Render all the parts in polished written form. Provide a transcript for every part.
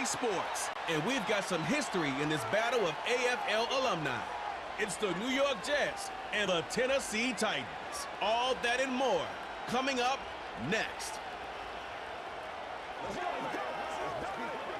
sports, and we've got some history in this battle of AFL alumni. It's the New York Jets and the Tennessee Titans. All that and more coming up next.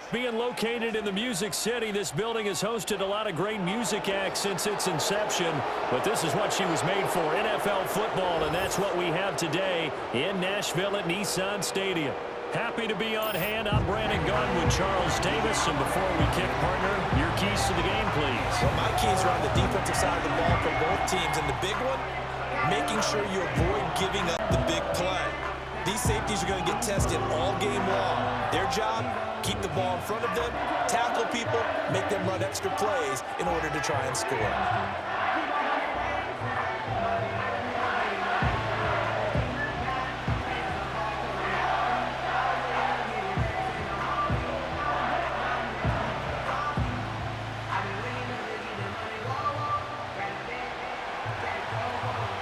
Being located in the Music City, this building has hosted a lot of great music acts since its inception. But this is what she was made for, NFL football, and that's what we have today in Nashville at Nissan Stadium. Happy to be on hand. I'm Brandon Gunn with Charles Davis. And before we kick, partner, your keys to the game, please. Well, my keys are on the defensive side of the ball for both teams. And the big one, making sure you avoid giving up the big play. These safeties are going to get tested all game long. Their job, keep the ball in front of them, tackle people, make them run extra plays in order to try and score.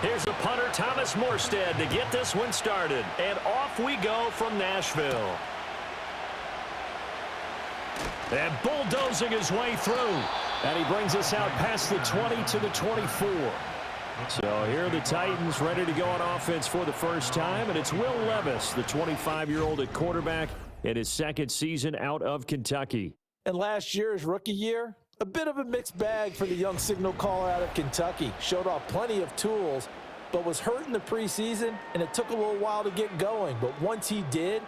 Here's the punter, Thomas Morstead, to get this one started. And off we go from Nashville. And bulldozing his way through. And he brings us out past the 20 to the 24. So here are the Titans ready to go on offense for the first time. And it's Will Levis, the 25-year-old at quarterback, in his second season out of Kentucky. And last year's rookie year, a bit of a mixed bag for the young signal caller out of Kentucky. Showed off plenty of tools, but was hurt in the preseason, and it took a little while to get going. But once he did,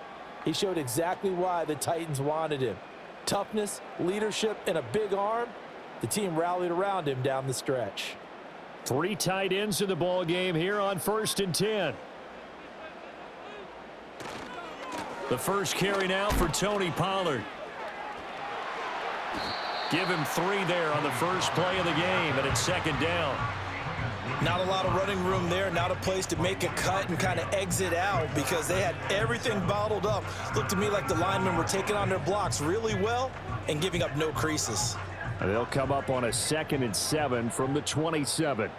he showed exactly why the Titans wanted him. Toughness, leadership, and a big arm. The team rallied around him down the stretch. 3 tight ends in the ball game here on 1st and 10. The first carry now for Tony Pollard. Give him 3 there on the first play of the game, and it's 2nd down. Not a lot of running room there, not a place to make a cut and kind of exit out because they had everything bottled up. Looked to me like the linemen were taking on their blocks really well and giving up no creases. And they'll come up on a 2nd and 7 from the 27.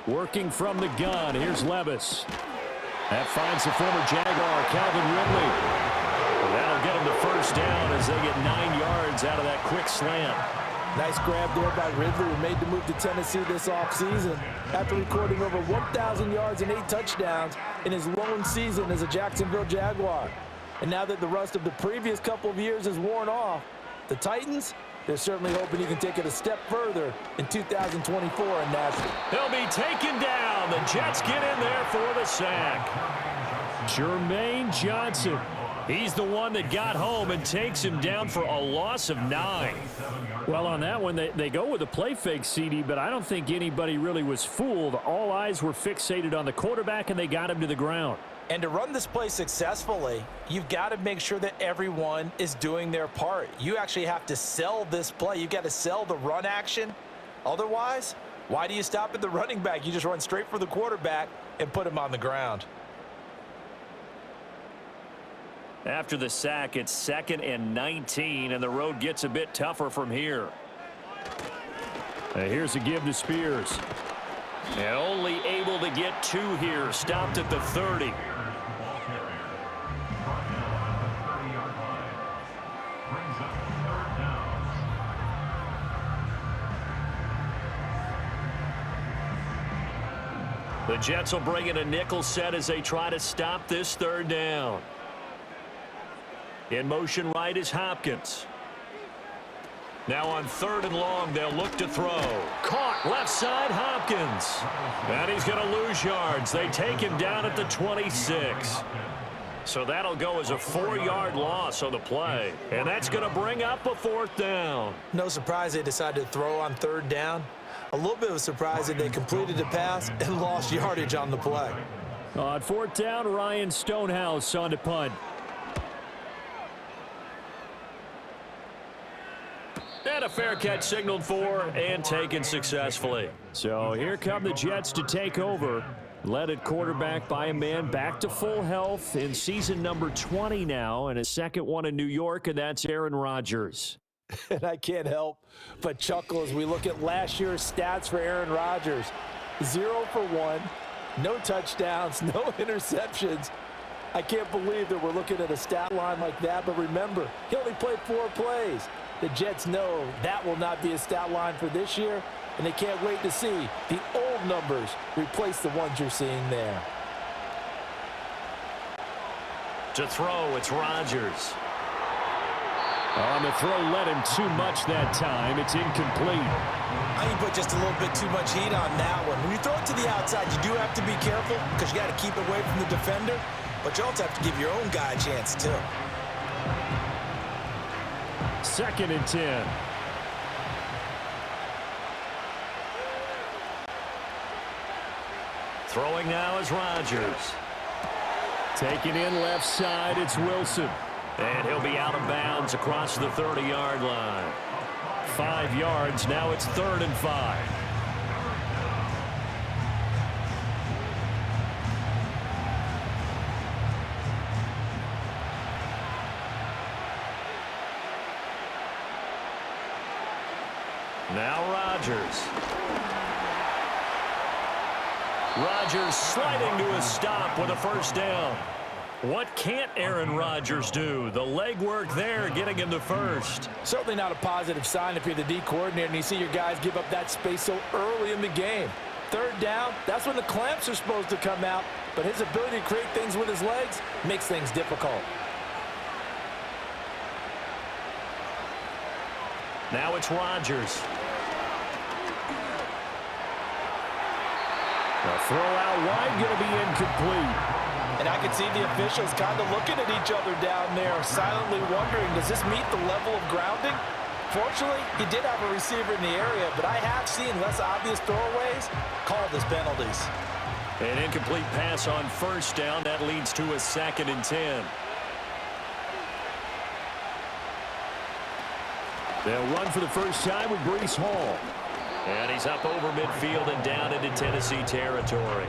Working from the gun, here's Levis. That finds the former Jaguar, Calvin Ridley. That'll get him the first down as they get 9 yards out of that quick slant. Nice grab there by Ridley, who made the move to Tennessee this offseason after recording over 1,000 yards and 8 touchdowns in his lone season as a Jacksonville Jaguar. And now that the rust of the previous couple of years is worn off, the Titans, they're certainly hoping he can take it a step further in 2024 in Nashville. He'll be taken down. The Jets get in there for the sack. Jermaine Johnson. He's the one that got home and takes him down for a loss of 9. Well, on that one, they go with a play fake, CD, but I don't think anybody really was fooled. All eyes were fixated on the quarterback, and they got him to the ground. And to run this play successfully, you've got to make sure that everyone is doing their part. You actually have to sell this play. You've got to sell the run action. Otherwise, why do you stop at the running back? You just run straight for the quarterback and put him on the ground. After the sack, it's 2nd and 19, and the road gets a bit tougher from here. Here's a give to Spears. And only able to get 2 here, stopped at the 30. The Jets will bring in a nickel set as they try to stop this 3rd down. In motion right is Hopkins. Now on 3rd and long, they'll look to throw. Caught left side, Hopkins. And he's going to lose yards. They take him down at the 26. So that'll go as a 4-yard loss on the play. And that's going to bring up a 4th down. No surprise they decided to throw on 3rd down. A little bit of a surprise that they completed the pass and lost yardage on the play. On 4th down, Ryan Stonehouse on the punt. And a fair catch signaled for and taken successfully. So here come the Jets to take over. Led at quarterback by a man back to full health in season number 20 now, and a second one in New York, and that's Aaron Rodgers. And I can't help but chuckle as we look at last year's stats for Aaron Rodgers. 0 for 1, no touchdowns, no interceptions. I can't believe that we're looking at a stat line like that, but remember, he only played 4 plays. The Jets know that will not be a stat line for this year, and they can't wait to see the old numbers replace the ones you're seeing there. To throw, it's Rodgers. On the throw, let him too much that time. It's incomplete. I think you put just a little bit too much heat on that one. When you throw it to the outside, you do have to be careful because you got to keep it away from the defender, but you also have to give your own guy a chance too. 2nd and 10. Throwing now is Rodgers. Taking in left side, it's Wilson. And he'll be out of bounds across the 30-yard line. 5 yards, now it's 3rd and 5. Now Rodgers. Rodgers sliding to a stop with a 1st down. What can't Aaron Rodgers do? The legwork there getting him to 1st. Certainly not a positive sign if you're the D coordinator and you see your guys give up that space so early in the game. 3rd down, that's when the clamps are supposed to come out, but his ability to create things with his legs makes things difficult. Now it's Rodgers. The throw out wide going to be incomplete. And I can see the officials kind of looking at each other down there, silently wondering, does this meet the level of grounding? Fortunately, he did have a receiver in the area, but I have seen less obvious throwaways called as penalties. An incomplete pass on 1st down. That leads to a 2nd and 10. They'll run for the first time with Breece Hall. And he's up over midfield and down into Tennessee territory.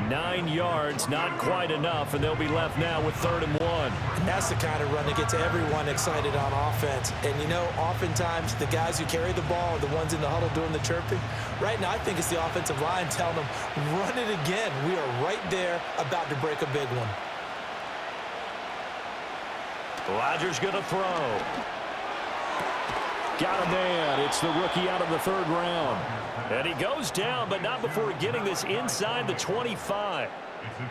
9 yards, not quite enough, and they'll be left now with 3rd and 1. And that's the kind of run that gets everyone excited on offense. And, you know, oftentimes the guys who carry the ball are the ones in the huddle doing the chirping. Right now, I think it's the offensive line telling them, run it again. We are right there about to break a big one. Rodgers going to throw. Got a man. It's the rookie out of the 3rd round. And he goes down, but not before getting this inside the 25.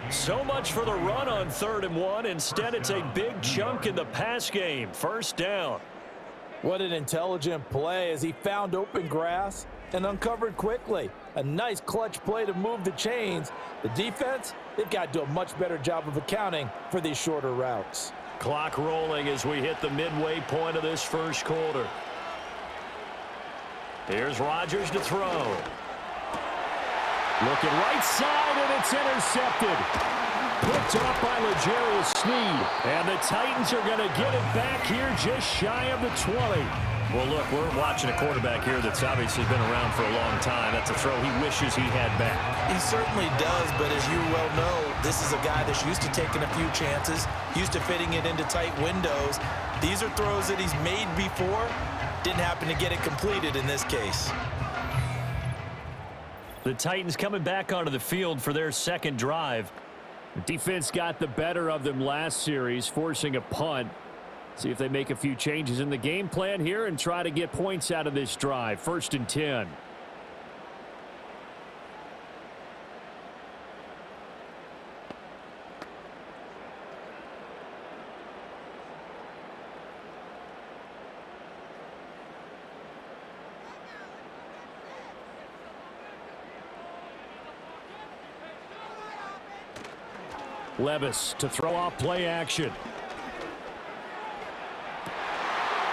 So much for the run on 3rd and 1. Instead, it's a big chunk in the pass game. 1st down. What an intelligent play as he found open grass and uncovered quickly. A nice clutch play to move the chains. The defense, they've got to do a much better job of accounting for these shorter routes. Clock rolling as we hit the midway point of this 1st quarter. Here's Rodgers to throw. Looking right side, and it's intercepted. Picked up by L'Jarius Sneed. And the Titans are going to get it back here just shy of the 20. Well, look, we're watching a quarterback here that's obviously been around for a long time. That's a throw he wishes he had back. He certainly does, but as you well know, this is a guy that's used to taking a few chances, used to fitting it into tight windows. These are throws that he's made before. Didn't happen to get it completed in this case. The Titans coming back onto the field for their 2nd drive. The defense got the better of them last series, forcing a punt. See if they make a few changes in the game plan here and try to get points out of this drive. 1st and 10. Levis to throw off play action.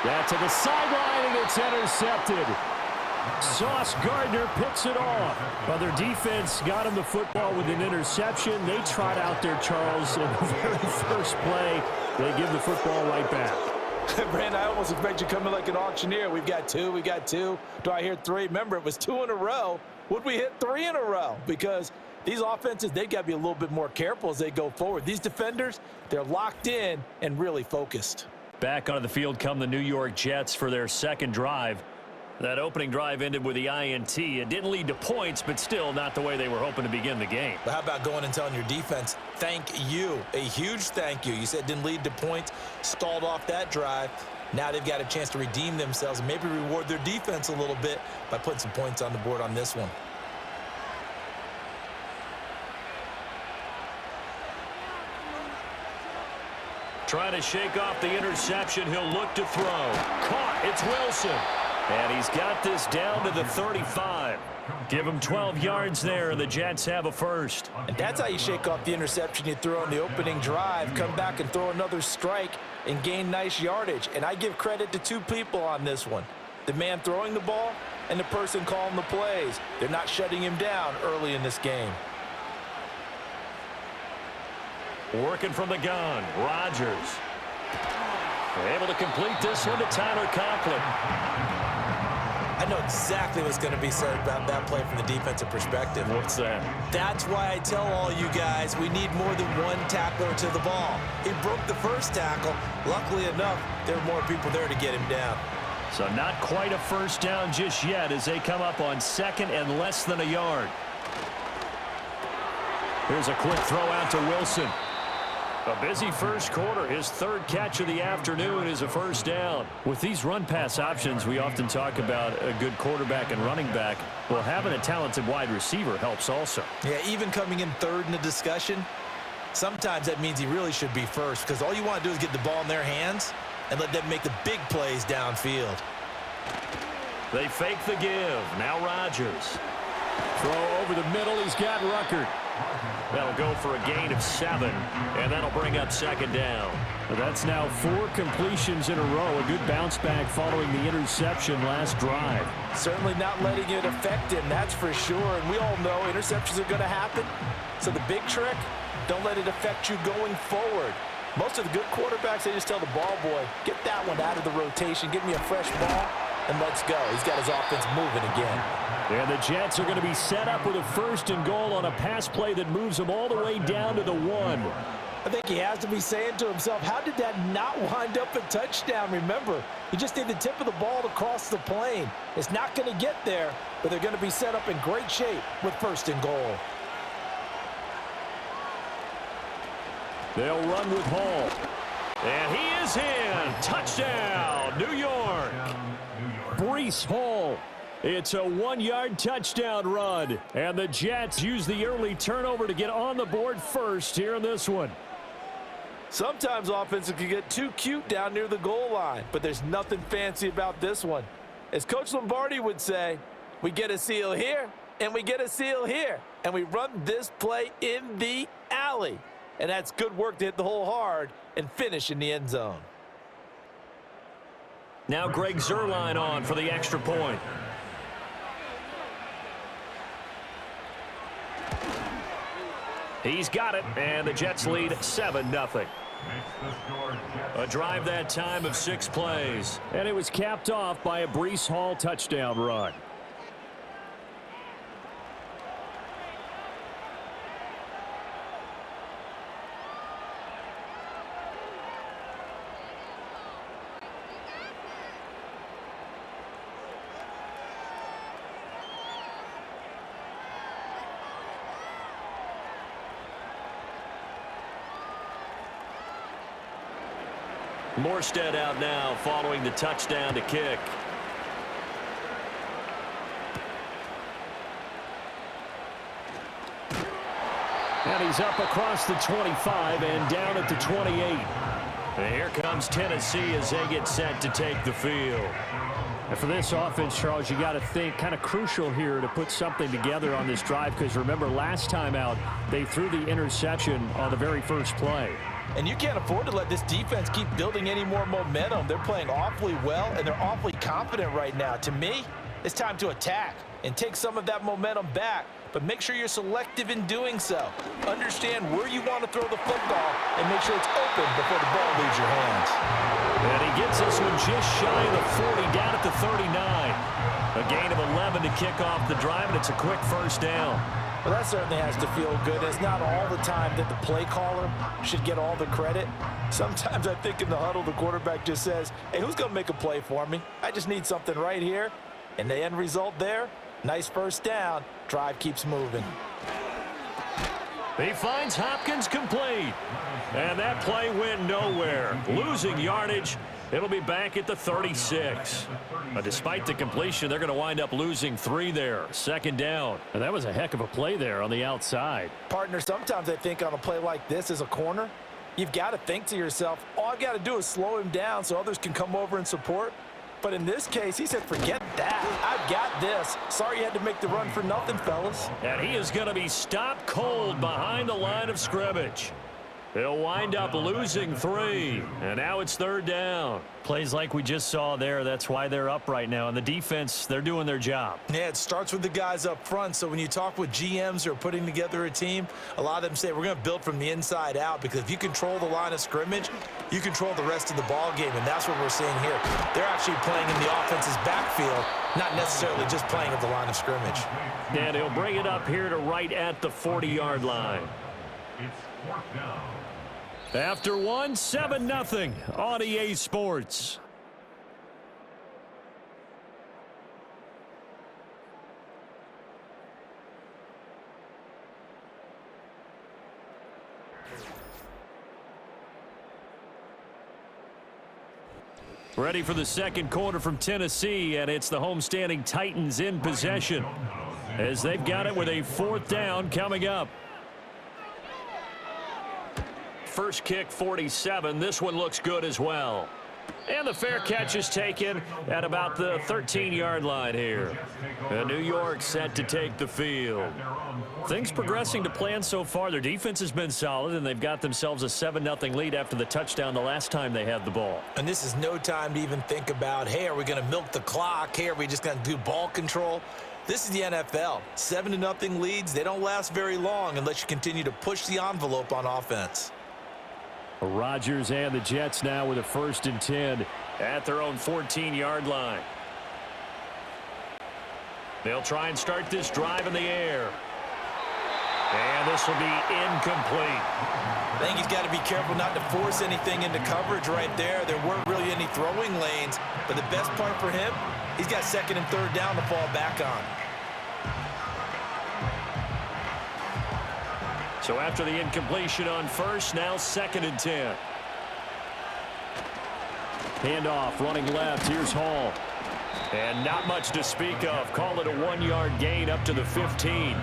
That to the sideline, and it's intercepted. Sauce Gardner picks it off. But their defense got him the football with an interception. They trot out there, Charles, in the very first play. They give the football right back. Brandon, I almost expect you coming like an auctioneer. We've got 2, we got 2. Do I hear 3? Remember, it was 2 in a row. Would we hit 3 in a row? Because these offenses, they got to be a little bit more careful as they go forward. These defenders, they're locked in and really focused. Back onto the field come the New York Jets for their 2nd drive. That opening drive ended with the INT. It didn't lead to points, but still not the way they were hoping to begin the game. But how about going and telling your defense, thank you, a huge thank you. You said it didn't lead to points, stalled off that drive. Now they've got a chance to redeem themselves and maybe reward their defense a little bit by putting some points on the board on this one. Trying to shake off the interception. He'll look to throw. Caught. It's Wilson. And he's got this down to the 35. Give him 12 yards there, and the Jets have a first. And that's how you shake off the interception you throw on the opening drive. Come back and throw another strike and gain nice yardage. And I give credit to two people on this one. The man throwing the ball and the person calling the plays. They're not shutting him down early in this game. Working from the gun, Rodgers. Able to complete this one to Tyler Conklin. I know exactly what's going to be said about that play from the defensive perspective. What's that? That's why I tell all you guys we need more than one tackler to the ball. He broke the first tackle. Luckily enough, there were more people there to get him down. So not quite a first down just yet as they come up on second and less than a yard. Here's a quick throw out to Wilson. A busy first quarter. His third catch of the afternoon is a first down. With these run-pass options, we often talk about a good quarterback and running back. Well, having a talented wide receiver helps also. Yeah, even coming in third in the discussion, sometimes that means he really should be first because all you want to do is get the ball in their hands and let them make the big plays downfield. They fake the give. Now Rodgers. Throw over the middle. He's got Ruckert. That'll go for a gain of 7, and that'll bring up second down. That's now 4 completions in a row. A good bounce back following the interception last drive. Certainly not letting it affect him, that's for sure. And we all know interceptions are going to happen. So the big trick, don't let it affect you going forward. Most of the good quarterbacks, they just tell the ball boy, get that one out of the rotation, give me a fresh ball, and let's go. He's got his offense moving again. And the Jets are going to be set up with a first and goal on a pass play that moves them all the way down to the 1. I think he has to be saying to himself, how did that not wind up a touchdown? Remember, he just need the tip of the ball to cross the plane. It's not going to get there, but they're going to be set up in great shape with first and goal. They'll run with Hall. And he is in. Touchdown, New York. Breece Hall. It's a 1-yard touchdown run. And the Jets use the early turnover to get on the board first here in this one. Sometimes offenses can get too cute down near the goal line, but there's nothing fancy about this one. As Coach Lombardi would say, we get a seal here, and we get a seal here, and we run this play in the alley. And that's good work to hit the hole hard and finish in the end zone. Now Greg Zuerlein on for the extra point. He's got it, and the Jets lead 7-0. A drive that time of 6 plays. And it was capped off by a Breece Hall touchdown run. Morstead out now following the touchdown to kick. And he's up across the 25 and down at the 28. And here comes Tennessee as they get set to take the field. And for this offense, Charles, you got to think kind of crucial here to put something together on this drive because remember last time out they threw the interception on the very first play. And you can't afford to let this defense keep building any more momentum. They're playing awfully well, and they're awfully confident right now. To me, it's time to attack and take some of that momentum back. But make sure you're selective in doing so. Understand where you want to throw the football and make sure it's open before the ball leaves your hands. And he gets this one just shy of the 40, down at the 39. A gain of 11 to kick off the drive, and it's a quick first down. Well, that certainly has to feel good. It's not all the time that the play caller should get all the credit. Sometimes I think in the huddle, the quarterback just says, hey, who's going to make a play for me? I just need something right here. And the end result there, nice first down. Drive keeps moving. He finds Hopkins complete. And that play went nowhere. Losing yardage. It'll be back at the 36. But despite the completion, they're going to wind up losing 3 there. Second down. And that was a heck of a play there on the outside. Partner, sometimes I think on a play like this as a corner, you've got to think to yourself, all I've got to do is slow him down so others can come over and support. But in this case, he said, forget that. I've got this. Sorry you had to make the run for nothing, fellas. And he is going to be stopped cold behind the line of scrimmage. They'll wind up losing 3, and now it's third down. Plays like we just saw there, that's why they're up right now. And the defense, they're doing their job. Yeah, it starts with the guys up front. So when you talk with GMs who are putting together a team, a lot of them say we're going to build from the inside out, because if you control the line of scrimmage, you control the rest of the ball game, and that's what we're seeing here. They're actually playing in the offense's backfield, not necessarily just playing at the line of scrimmage. And he'll bring it up here to right at the 40-yard line. It's fourth down. After 1, 7-0 on EA Sports. Ready for the second quarter from Tennessee, and it's the homestanding Titans in possession as they've got it with a fourth down coming up. First kick, 47. This one looks good as well. And the fair catch is taken at about the 13-yard line here. And New York set to take the field. Things progressing to plan so far. Their defense has been solid, and they've got themselves a 7-0 lead after the touchdown the last time they had the ball. And this is no time to even think about, hey, are we going to milk the clock? Hey, are we just going to do ball control? This is the NFL. 7-0 leads, they don't last very long unless you continue to push the envelope on offense. Rodgers and the Jets now with a 1st and 10 at their own 14-yard line. They'll try and start this drive in the air. And this will be incomplete. I think he's got to be careful not to force anything into coverage right there. There weren't really any throwing lanes, but the best part for him, he's got 2nd and 3rd down to fall back on. So after the incompletion on 1st, now 2nd and 10. Handoff, running left. Here's Hall. And not much to speak of. Call it a 1-yard gain up to the 15.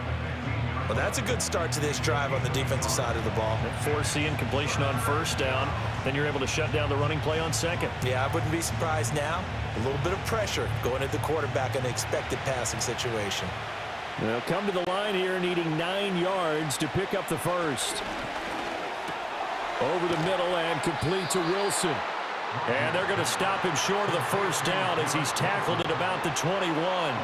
Well, that's a good start to this drive on the defensive side of the ball. Force the incompletion on 1st down. Then you're able to shut down the running play on 2nd. Yeah, I wouldn't be surprised now. A little bit of pressure going at the quarterback in an expected passing situation. They'll come to the line here needing 9 yards to pick up the 1st. Over the middle and complete to Wilson. And they're going to stop him short of the 1st down as he's tackled at about the 21.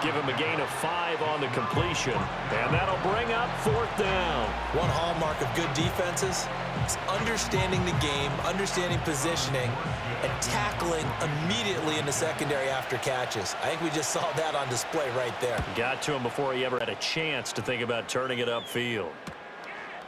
Give him a gain of 5 on the completion. And that'll bring up 4th down. One hallmark of good defenses is understanding the game, understanding positioning, and tackling immediately in the secondary after catches. I think we just saw that on display right there. Got to him before he ever had a chance to think about turning it upfield.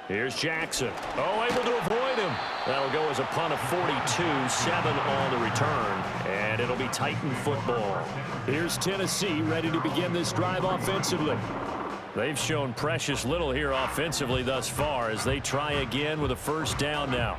Here's Jackson. Oh, able to avoid him. That'll go as a punt of 42, 7 on the return, and it'll be Titan football. Here's Tennessee ready to begin this drive offensively. They've shown precious little here offensively thus far as they try again with a 1st down now.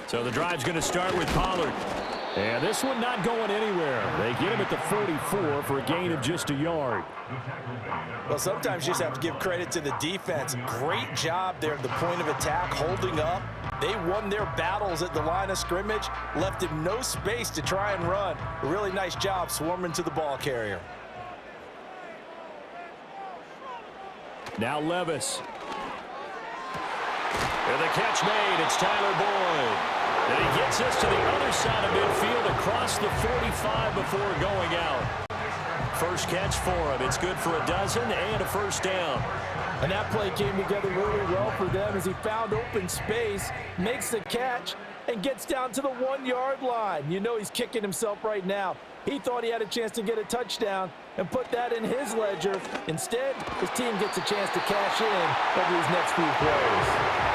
So the drive's going to start with Pollard. And this one not going anywhere. They get him at the 44 for a gain of just a yard. Well, sometimes you just have to give credit to the defense. Great job there at the point of attack, holding up. They won their battles at the line of scrimmage, left him no space to try and run. A really nice job swarming to the ball carrier. Now Levis. And the catch made. It's Tyler Boyd. And he gets us to the other side of midfield across the 45 before going out. first catch for him. It's good for a dozen and a first down. And that play came together really well for them as he found open space, makes the catch, and gets down to the 1-yard line. You know he's kicking himself right now. He thought he had a chance to get a touchdown and put that in his ledger. Instead, his team gets a chance to cash in over these next few plays.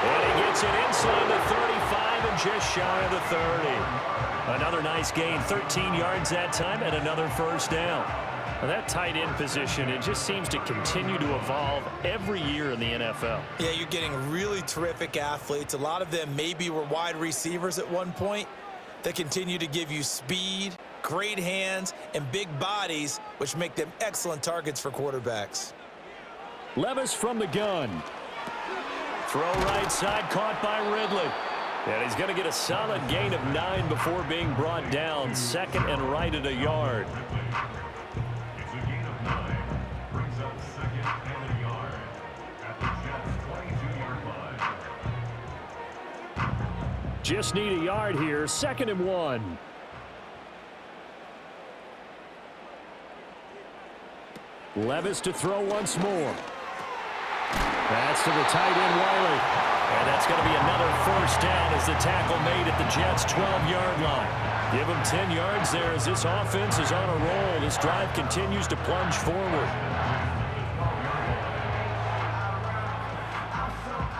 And he gets it inside the 35 and just shy of the 30. Another nice gain, 13 yards that time, and another first down. Now that tight end position, it just seems to continue to evolve every year in the NFL. Yeah, you're getting really terrific athletes. A lot of them maybe were wide receivers at one point. They continue to give you speed, great hands, and big bodies, which make them excellent targets for quarterbacks. Levis from the gun. Throw right side, caught by Ridley. And he's going to get a solid gain of 9 before being brought down. Second and right at a yard. It's a gain of 9. Brings up second and a yard at the Jets' 22-yard line. Just need a yard here. Second and 1. Levis to throw once more. That's to the tight end, Wiley. And that's going to be another first down as the tackle made at the Jets' 12-yard line. Give him 10 yards there as this offense is on a roll. This drive continues to plunge forward.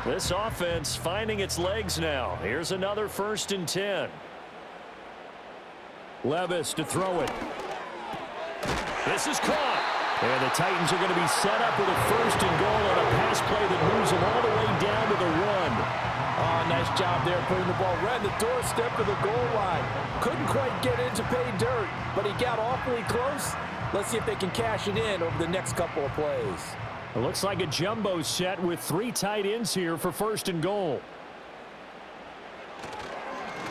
This offense finding its legs now. Here's another 1st and 10. Levis to throw it. This is caught. And the Titans are going to be set up with a 1st and goal on a pass play that moves them all the way down to the run. Oh, nice job there putting the ball right in the doorstep of the goal line. Couldn't quite get in to pay dirt, but he got awfully close. Let's see if they can cash it in over the next couple of plays. It looks like a jumbo set with 3 tight ends here for 1st and goal.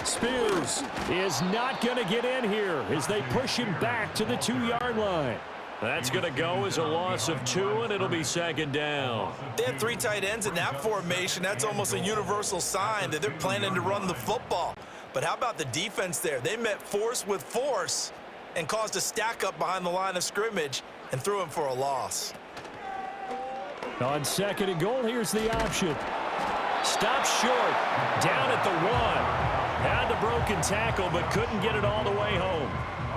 Spears is not going to get in here as they push him back to the 2-yard line. That's going to go as a loss of 2, and it'll be 2nd down. They had 3 tight ends in that formation. That's almost a universal sign that they're planning to run the football. But how about the defense there? They met force with force and caused a stack up behind the line of scrimmage and threw him for a loss. On 2nd and goal, here's the option. Stops short, down at the 1. Had the broken tackle, but couldn't get it all the way home.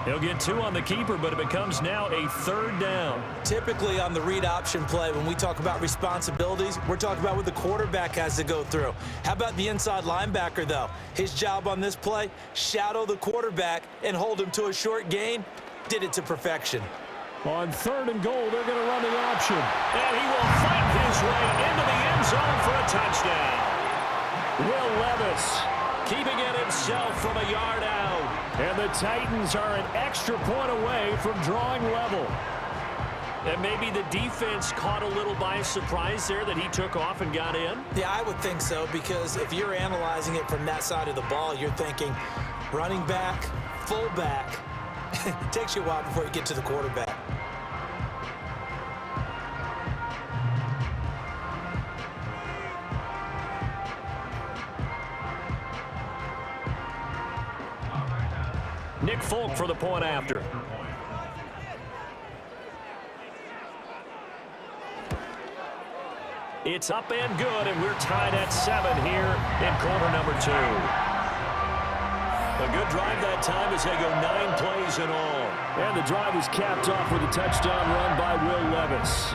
He'll get 2 on the keeper, but it becomes now a 3rd down. Typically on the read option play, when we talk about responsibilities, we're talking about what the quarterback has to go through. How about the inside linebacker, though? His job on this play, shadow the quarterback and hold him to a short gain. Did it to perfection. On 3rd and goal, they're going to run the option. And he will fight his way into the end zone for a touchdown. Will Levis keeping it himself from a yard out. And the Titans are an extra point away from drawing level. And maybe the defense caught a little by surprise there that he took off and got in. Yeah, I would think so, because if you're analyzing it from that side of the ball, you're thinking running back, fullback. It takes you a while before you get to the quarterback. Nick Folk for the point after. It's up and good, and we're tied at 7 here in quarter number 2. A good drive that time as they go 9 plays in all. And the drive was capped off with a touchdown run by Will Levis.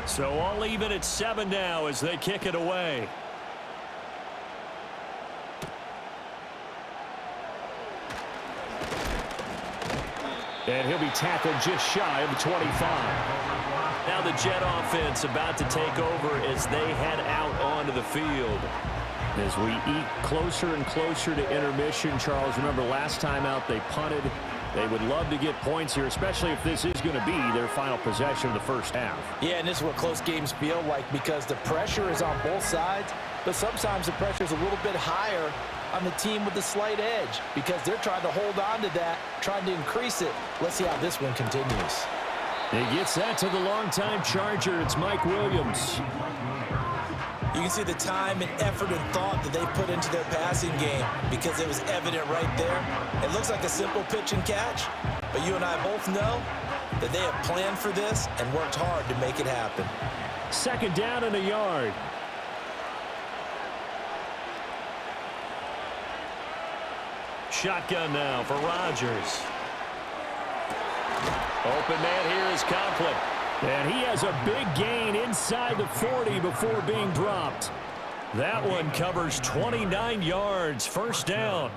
So all even at 7 now as they kick it away. And he'll be tackled just shy of 25. Now the Jet offense about to take over as they head out onto the field. As we eat closer and closer to intermission, Charles, remember last time out they punted They would love to get points here, especially if this is going to be their final possession of the first half. Yeah, and this is what close games feel like because the pressure is on both sides, but sometimes the pressure is a little bit higher on the team with the slight edge because they're trying to hold on to that, trying to increase it. Let's see how this one continues. He gets that to the longtime Charger. It's Mike Williams. You can see the time and effort and thought that they put into their passing game because it was evident right there. It looks like a simple pitch and catch, but you and I both know that they have planned for this and worked hard to make it happen. Second down and a yard. Shotgun now for Rodgers. Open man here is Conklin. And he has a big gain inside the 40 before being dropped. That one covers 29 yards. First down.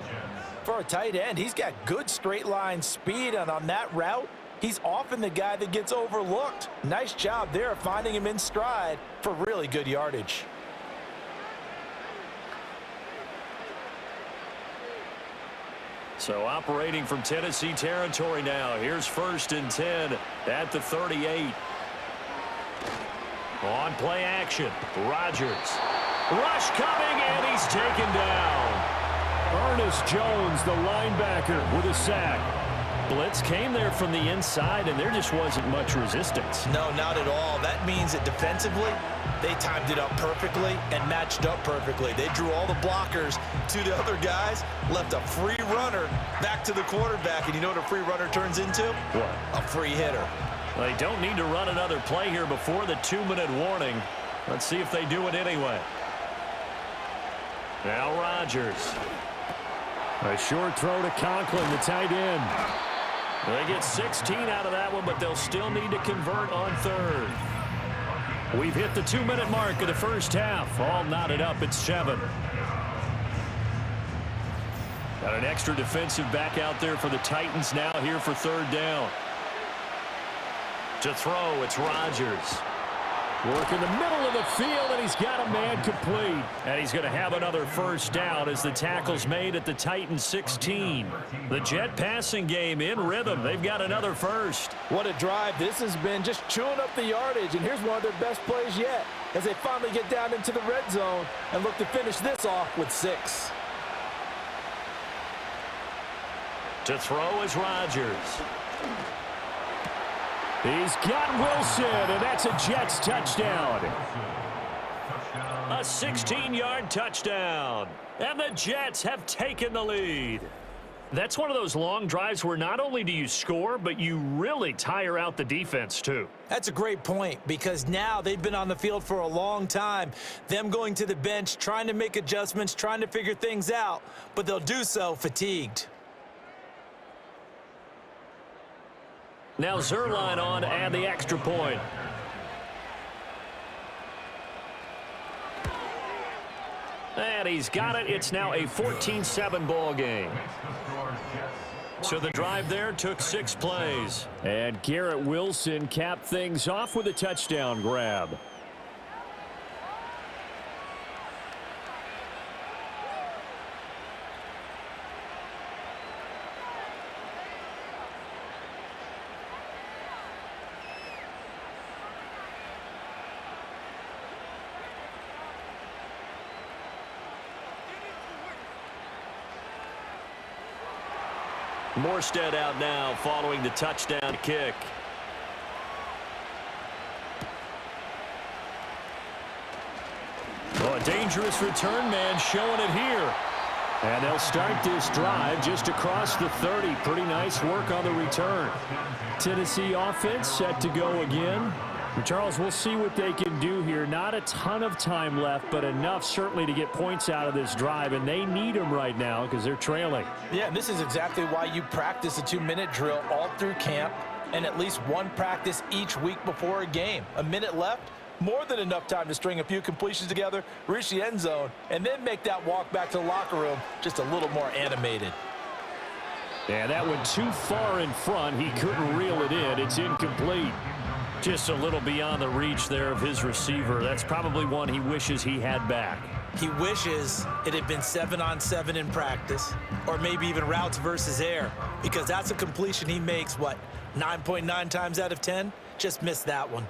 For a tight end, he's got good straight line speed, and on that route, he's often the guy that gets overlooked. Nice job there finding him in stride for really good yardage. So operating from Tennessee territory now. Here's 1st and 10 at the 38. On play action, Rodgers. Rush coming, and he's taken down. Ernest Jones, the linebacker, with a sack. Blitz came there from the inside, and there just wasn't much resistance. No, not at all. That means that defensively, they timed it up perfectly and matched up perfectly. They drew all the blockers to the other guys, left a free runner back to the quarterback. And you know what a free runner turns into? What? A free hitter. They don't need to run another play here before the 2-minute warning. Let's see if they do it anyway. Now Rodgers. A short throw to Conklin, the tight end. They get 16 out of that one, but they'll still need to convert on third. We've hit the 2-minute mark of the first half. All knotted up at 7. Got an extra defensive back out there for the Titans now here for third down. To throw, it's Rodgers. Work in the middle of the field, and he's got a man complete. And he's going to have another first down as the tackle's made at the Titans 16. The Jet passing game in rhythm. They've got another first. What a drive this has been, just chewing up the yardage, and here's one of their best plays yet as they finally get down into the red zone and look to finish this off with 6. To throw is Rodgers. He's got Wilson, and that's a Jets touchdown. A 16-yard touchdown. And the Jets have taken the lead. That's one of those long drives where not only do you score, but you really tire out the defense, too. That's a great point because now they've been on the field for a long time. Them going to the bench, trying to make adjustments, trying to figure things out, but they'll do so fatigued. Now Zerline on and the extra point. And he's got it. It's now a 14-7 ball game. So the drive there took 6 plays. And Garrett Wilson capped things off with a touchdown grab. Morstead out now following the touchdown kick. Oh, a dangerous return man showing it here. And they'll start this drive just across the 30. Pretty nice work on the return. Tennessee offense set to go again. Charles, we'll see what they can do here. Not a ton of time left, but enough certainly to get points out of this drive, and they need them right now because they're trailing. Yeah, and this is exactly why you practice a 2-minute drill all through camp and at least one practice each week before a game. A minute left, more than enough time to string a few completions together, reach the end zone, and then make that walk back to the locker room just a little more animated. Yeah, that went too far in front. He couldn't reel it in. It's incomplete. Just a little beyond the reach there of his receiver. That's probably one he wishes he had back. He wishes it had been 7-on-7 in practice, or maybe even routes versus air, because that's a completion he makes, 9.9 times out of 10? Just missed that one.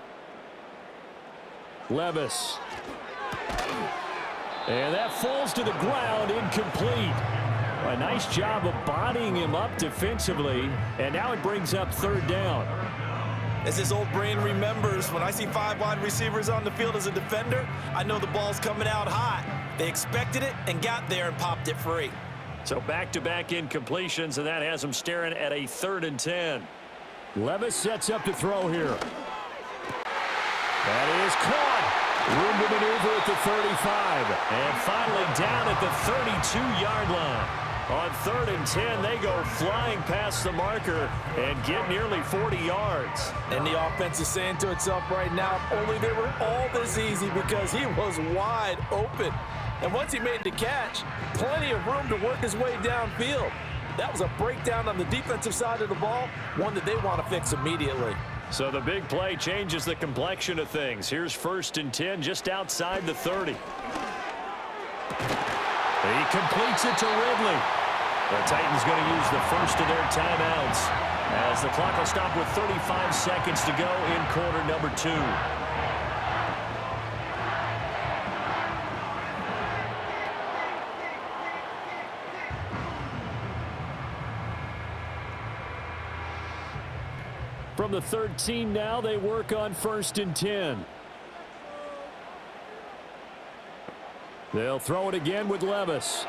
Levis. And that falls to the ground, incomplete. A nice job of bodying him up defensively, and now it brings up third down. As his old brain remembers, when I see 5 wide receivers on the field as a defender, I know the ball's coming out hot. They expected it and got there and popped it free. So back-to-back incompletions, and that has him staring at a 3rd and 10. Levis sets up to throw here. That is caught. Room to maneuver at the 35. And finally down at the 32-yard line. On 3rd and 10, they go flying past the marker and get nearly 40 yards. And the offense is saying to itself right now, only they were all this easy because he was wide open. And once he made the catch, plenty of room to work his way downfield. That was a breakdown on the defensive side of the ball, one that they want to fix immediately. So the big play changes the complexion of things. Here's 1st and 10 just outside the 30. He completes it to Ridley. The Titans going to use the first of their timeouts as the clock will stop with 35 seconds to go in quarter number 2. From the 13 now, they work on 1st and 10. They'll throw it again with Levis.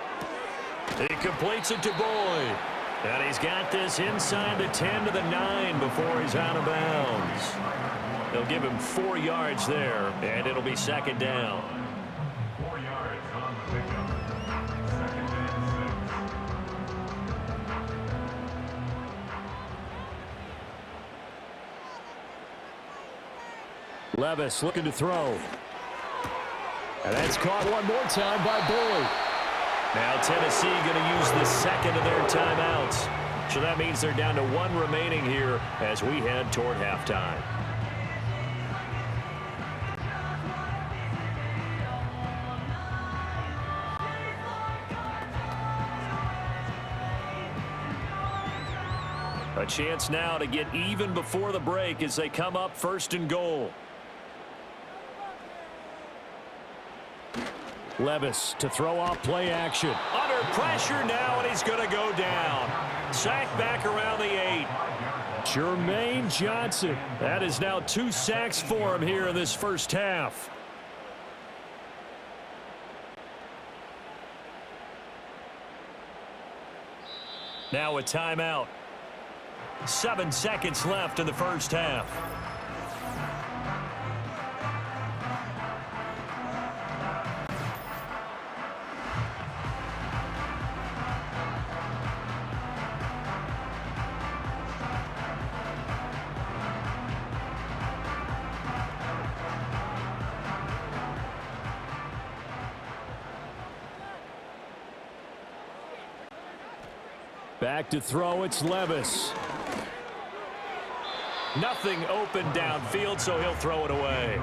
He completes it to Boyd. And he's got this inside the 10 to the 9 before he's out of bounds. They'll give him 4 yards there, and it'll be 2nd down. 4 yards on the pickup. 2nd and 6. Levis looking to throw. And that's caught one more time by Boyd. Now Tennessee going to use the 2nd of their timeouts. So that means they're down to 1 remaining here as we head toward halftime. A chance now to get even before the break as they come up 1st and goal. Levis to throw off play action. Under pressure now, and he's going to go down. Sack back around the 8. Jermaine Johnson. That is now 2 sacks for him here in this first half. Now a timeout. 7 seconds left in the first half. Back to throw, it's Levis. Nothing open downfield, so he'll throw it away.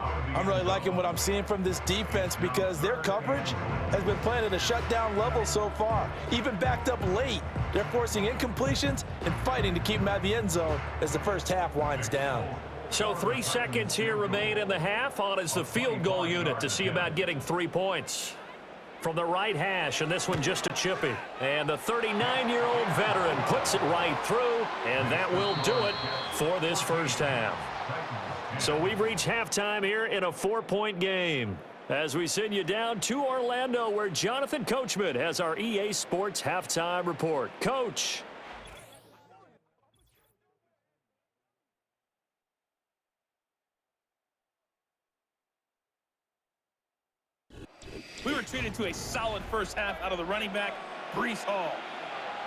I'm really liking what I'm seeing from this defense because their coverage has been playing at a shutdown level so far. Even backed up late, they're forcing incompletions and fighting to keep them out of the end zone as the first half winds down. So 3 seconds here remain in the half. On is the field goal unit to see about getting 3 points. From the right hash, and this one just a chippy. And the 39-year-old veteran puts it right through, and that will do it for this first half. So we've reached halftime here in a 4-point game. As we send you down to Orlando, where Jonathan Coachman has our EA Sports halftime report. Coach. We were treated to a solid first half out of the running back, Breece Hall.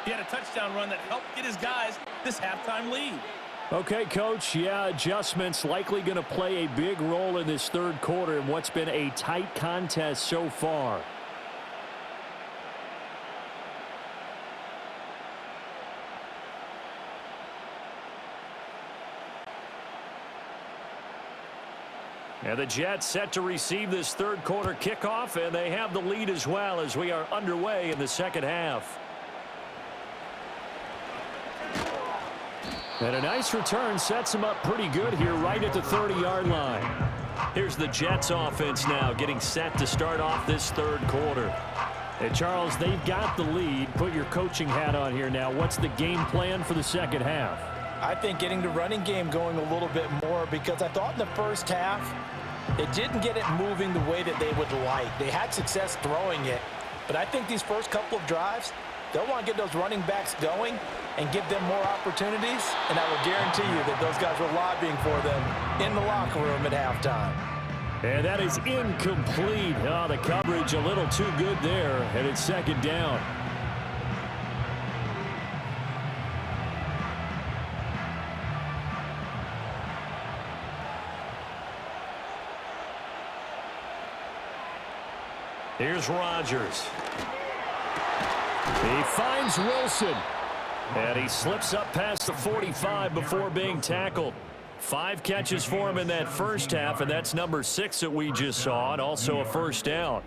He had a touchdown run that helped get his guys this halftime lead. Okay, Coach, yeah, adjustments likely going to play a big role in this third quarter in what's been a tight contest so far. And the Jets set to receive this third quarter kickoff, and they have the lead as well as we are underway in the second half. And a nice return sets them up pretty good here right at the 30-yard line. Here's the Jets offense now getting set to start off this third quarter. Hey, Charles, they've got the lead. Put your coaching hat on here now. What's the game plan for the second half? I think getting the running game going a little bit more, because I thought in the first half they didn't get it moving the way that they would like. They had success throwing it, but I think these first couple of drives, they'll want to get those running backs going and give them more opportunities, and I will guarantee you that those guys were lobbying for them in the locker room at halftime. And that is incomplete. Oh, the coverage a little too good there, and it's second down. Here's Rodgers. He finds Wilson. And he slips up past the 45 before being tackled. 5 catches for him in that first half, and that's number 6 that we just saw, and also a first down.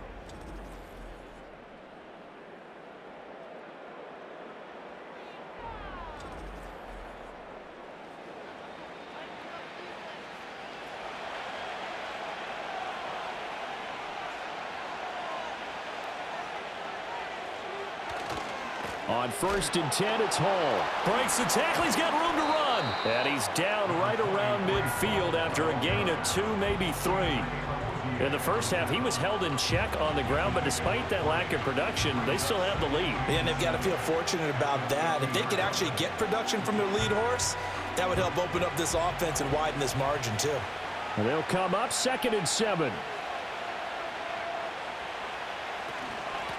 On 1st and 10, it's Hall. Breaks the tackle. He's got room to run. And he's down right around midfield after a gain of 2, maybe 3. In the first half, he was held in check on the ground, but despite that lack of production, they still have the lead. And they've got to feel fortunate about that. If they could actually get production from their lead horse, that would help open up this offense and widen this margin, too. And they'll come up 2nd and 7.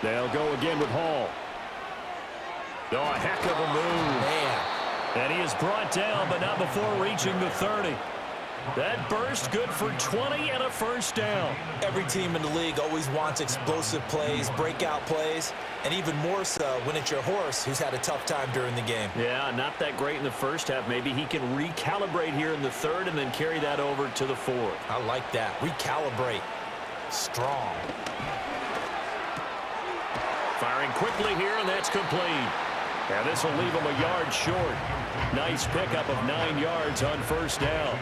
They'll go again with Hall. Oh, a heck of a move. Man. And he is brought down, but not before reaching the 30. That burst good for 20 and a first down. Every team in the league always wants explosive plays, breakout plays, and even more so when it's your horse who's had a tough time during the game. Yeah, not that great in the first half. Maybe he can recalibrate here in the third and then carry that over to the fourth. I like that. Recalibrate. Strong. Firing quickly here, and that's complete. And this will leave him a yard short. Nice pickup of 9 yards on first down.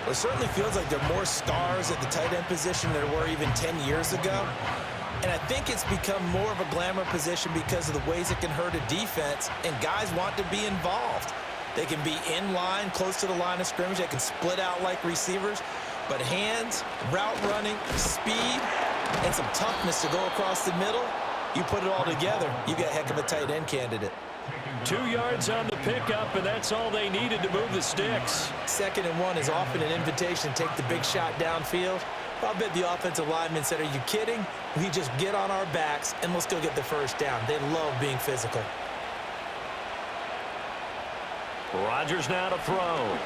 Well, it certainly feels like there are more stars at the tight end position than there were even 10 years ago. And I think it's become more of a glamour position because of the ways it can hurt a defense, and guys want to be involved. They can be in line, close to the line of scrimmage. They can split out like receivers. But hands, route running, speed, and some toughness to go across the middle, you put it all together, you got a heck of a tight end candidate. 2 yards on the pickup, and that's all they needed to move the sticks. 2nd and 1 is often an invitation to take the big shot downfield. I bet the offensive linemen said, are you kidding? We just get on our backs, and let's go get the first down. They love being physical. Rodgers now to throw.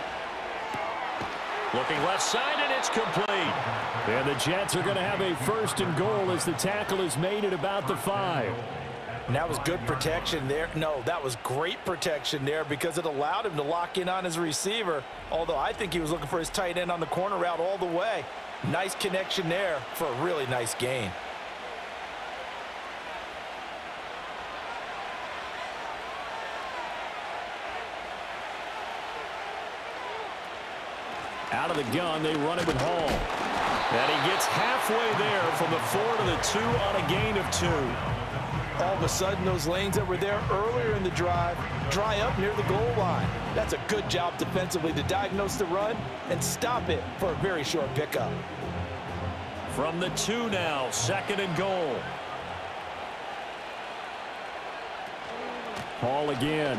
Looking left side, and it's complete. And the Jets are going to have a 1st and goal as the tackle is made at about the 5. And that was good protection there. No, that was great protection there because it allowed him to lock in on his receiver, although I think he was looking for his tight end on the corner route all the way. Nice connection there for a really nice gain. Out of the gun, they run it with Hall. And he gets halfway there from the 4 to the 2 on a gain of 2. All of a sudden, those lanes that were there earlier in the drive dry up near the goal line. That's a good job defensively to diagnose the run and stop it for a very short pickup. From the 2 now, 2nd and goal. Hall again.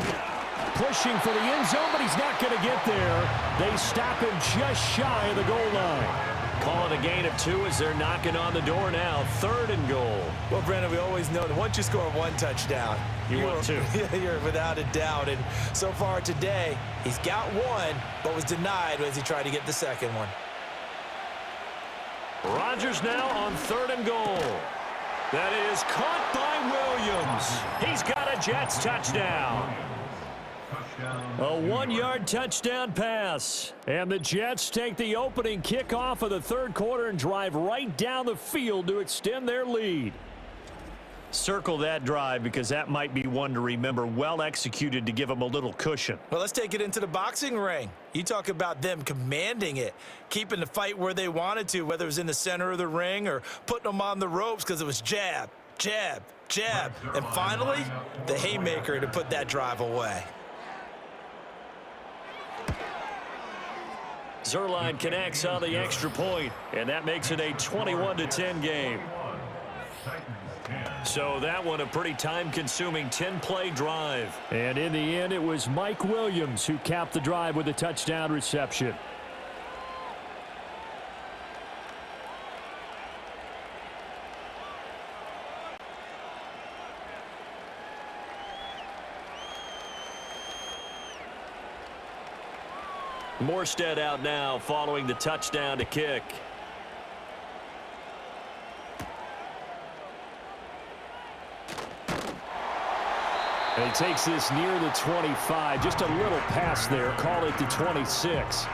Pushing for the end zone, but he's not going to get there. They stop him just shy of the goal line. Call it a gain of 2 as they're knocking on the door now. 3rd and goal. Well, Brandon, we always know that once you score 1 touchdown, you want 2. You're without a doubt. And so far today, he's got 1, but was denied as he tried to get the 2nd one. Rodgers now on 3rd and goal. That is caught by Williams. He's got a Jets touchdown. A 1-yard touchdown pass. And the Jets take the opening kickoff of the third quarter and drive right down the field to extend their lead. Circle that drive because that might be one to remember. Well executed to give them a little cushion. Well, let's take it into the boxing ring. You talk about them commanding it, keeping the fight where they wanted to, whether it was in the center of the ring or putting them on the ropes because it was jab, jab, jab. And finally, the haymaker to put that drive away. Zerline connects on the extra point, and that makes it a 21-10 game. So that one a pretty time-consuming 10-play drive. And in the end, it was Mike Williams who capped the drive with a touchdown reception. Morstead out now following the touchdown to kick. And he takes this near the 25. Just a little pass there. Call it the 26.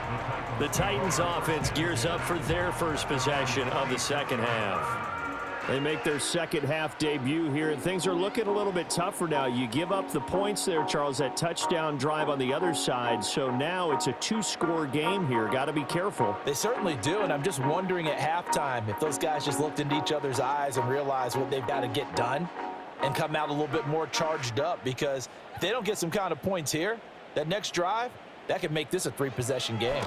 The Titans offense gears up for their first possession of the second half. They make their second half debut here, and things are looking a little bit tougher now. You give up the points there, Charles, that touchdown drive on the other side. So now it's a 2-score game here. Got to be careful. They certainly do, and I'm just wondering at halftime if those guys just looked into each other's eyes and realized what they've got to get done and come out a little bit more charged up, because if they don't get some kind of points here, that next drive, that could make this a 3-possession game.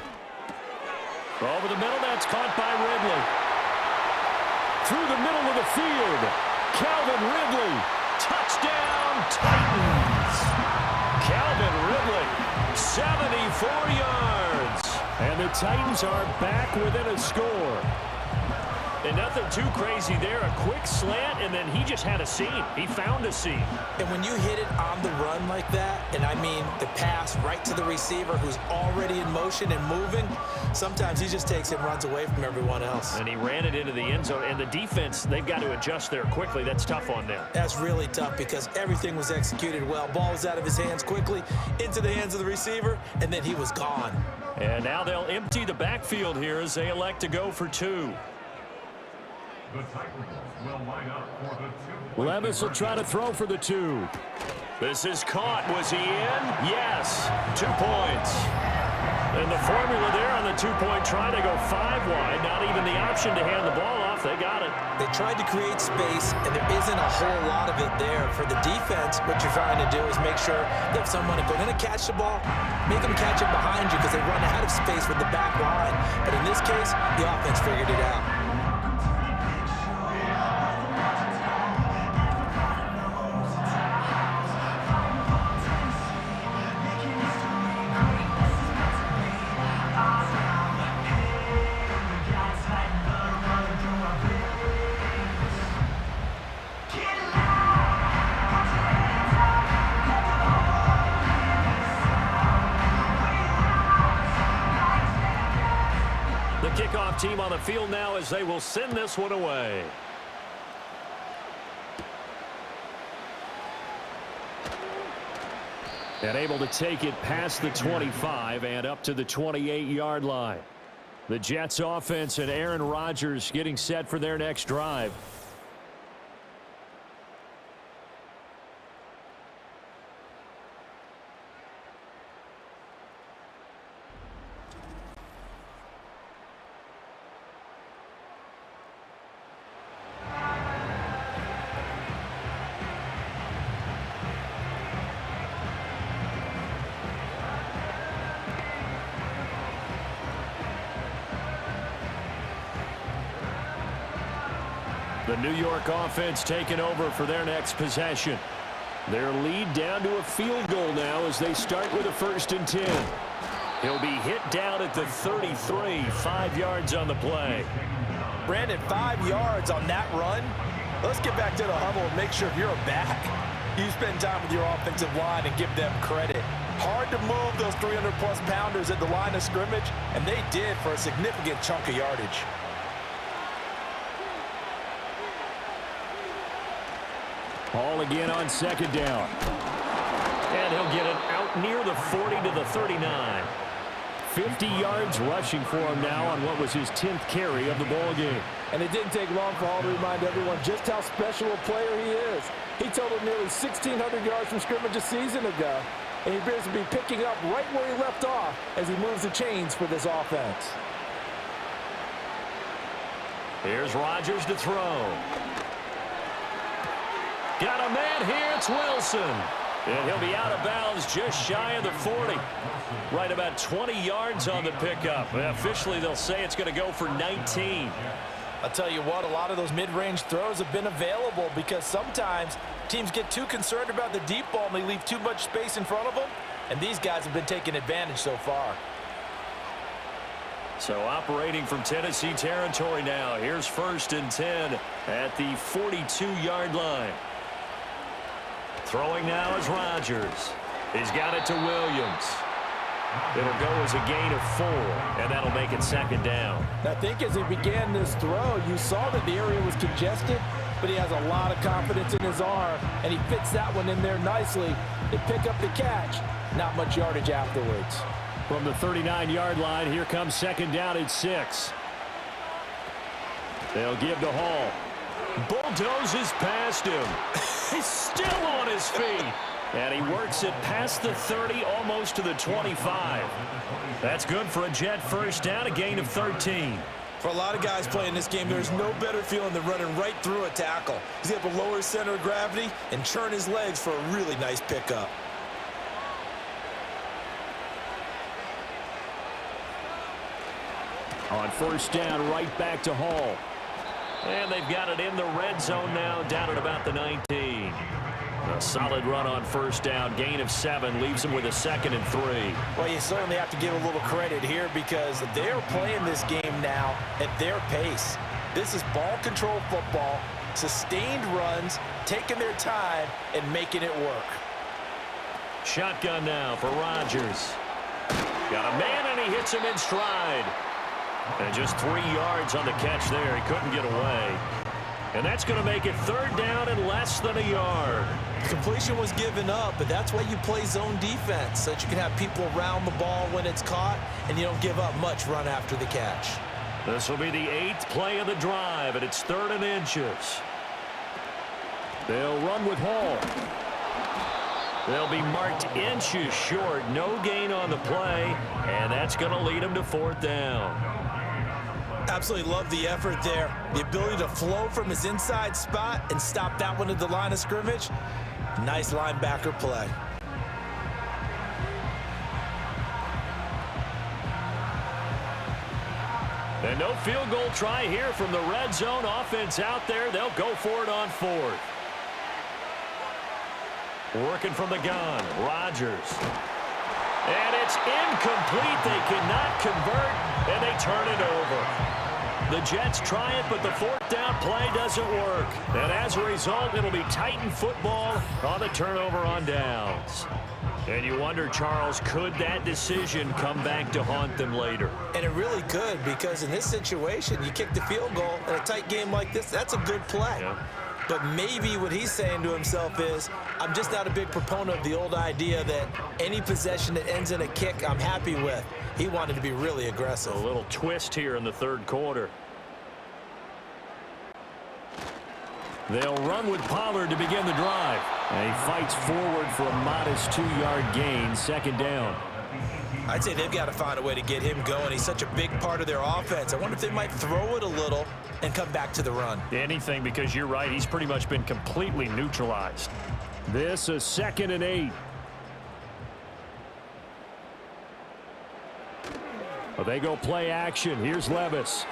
Over the middle, that's caught by Ridley. Through the middle of the field, Calvin Ridley. Touchdown, Titans. Calvin Ridley, 74 yards. And the Titans are back within a score. And nothing too crazy there. A quick slant, and then he just had a seam. He found a seam. And when you hit it on the run like that, and I mean the pass right to the receiver who's already in motion and moving, sometimes he just takes it and runs away from everyone else. And he ran it into the end zone. And the defense, they've got to adjust there quickly. That's tough on them. That's really tough because everything was executed well. Ball was out of his hands quickly, into the hands of the receiver, and then he was gone. And now they'll empty the backfield here as they elect to go for 2. The Titans will line up for the 2. Levis will try to throw for the 2. This is caught. Was he in? Yes. 2 points. And the formula there on the 2-point try, they go 5 wide. Not even the option to hand the ball off. They got it. They tried to create space, and there isn't a whole lot of it there. For the defense, what you're trying to do is make sure that if someone, if they're going to catch the ball, make them catch it behind you because they run out of space with the back line. But in this case, the offense figured it out. Kickoff team on the field now as they will send this one away. And able to take it past the 25 and up to the 28-yard line. The Jets offense and Aaron Rodgers getting set for their next drive. The New York offense taking over for their next possession. Their lead down to a field goal now as they start with a 1st and 10. He'll be hit down at the 33, 5 yards on the play. Brandon, 5 yards on that run. Let's get back to the huddle and make sure you're back. You spend time with your offensive line and give them credit. Hard to move those 300-plus pounders at the line of scrimmage, and they did for a significant chunk of yardage. Ball again on 2nd down. And he'll get it out out near the 40 to the 39. 50 yards rushing for him now on what was his 10th carry of the ball game. And it didn't take long for Hall to remind everyone just how special a player he is. He totaled nearly 1,600 yards from scrimmage a season ago, and he appears to be picking up right where he left off as he moves the chains for this offense. Here's Rodgers to throw. Got a man here. It's Wilson. And he'll be out of bounds just shy of the 40. Right about 20 yards on the pickup. Officially, they'll say it's going to go for 19. I'll tell you what, a lot of those mid-range throws have been available because sometimes teams get too concerned about the deep ball and they leave too much space in front of them. And these guys have been taking advantage so far. So operating from Tennessee territory now. Here's 1st and 10 at the 42-yard line. Throwing now is Rodgers. He's got it to Williams. It'll go as a gain of 4, and that'll make it 2nd down. I think as he began this throw, you saw that the area was congested, but he has a lot of confidence in his arm, and he fits that one in there nicely. They pick up the catch. Not much yardage afterwards. From the 39-yard line, here comes 2nd down and 6. They'll give to Hall. Bulldozes past him. He's still on his feet. And he works it past the 30, almost to the 25. That's good for a Jet 1st down, a gain of 13. For a lot of guys playing this game, there's no better feeling than running right through a tackle. He's able to lower his center of gravity and churn his legs for a really nice pickup. On 1st down, right back to Hall. And they've got it in the red zone now, down at about the 19. A solid run on 1st down, gain of 7, leaves them with a 2nd and 3. Well, you certainly have to give a little credit here because they're playing this game now at their pace. This is ball control football, sustained runs, taking their time and making it work. Shotgun now for Rodgers. Got a man and he hits him in stride. And just 3 yards on the catch there. He couldn't get away. And that's going to make it 3rd down and less than a yard. Completion was given up, but that's why you play zone defense, so that you can have people around the ball when it's caught, and you don't give up much run after the catch. This will be the 8th play of the drive, and it's 3rd and inches. They'll run with Hall. They'll be marked inches short. No gain on the play, and that's going to lead them to 4th down. Absolutely love the effort there. The ability to flow from his inside spot and stop that one at the line of scrimmage. Nice linebacker play. And no field goal try here from the red zone. Offense out there. They'll go for it on 4th. Working from the gun, Rodgers. And it's incomplete. They cannot convert, and they turn it over. The Jets try it, but the 4th down play doesn't work. And as a result, it'll be Titan football on the turnover on downs. And you wonder, Charles, could that decision come back to haunt them later? And it really could, because in this situation, you kick the field goal in a tight game like this, that's a good play. Yeah. But maybe what he's saying to himself is, I'm just not a big proponent of the old idea that any possession that ends in a kick I'm happy with. He wanted to be really aggressive. A little twist here in the 3rd quarter. They'll run with Pollard to begin the drive. And he fights forward for a modest 2-yard gain, 2nd down. I'd say they've got to find a way to get him going. He's such a big part of their offense. I wonder if they might throw it a little and come back to the run. Anything, because you're right. He's pretty much been completely neutralized. This is 2nd and 8. Well, they go play action. Here's Levis.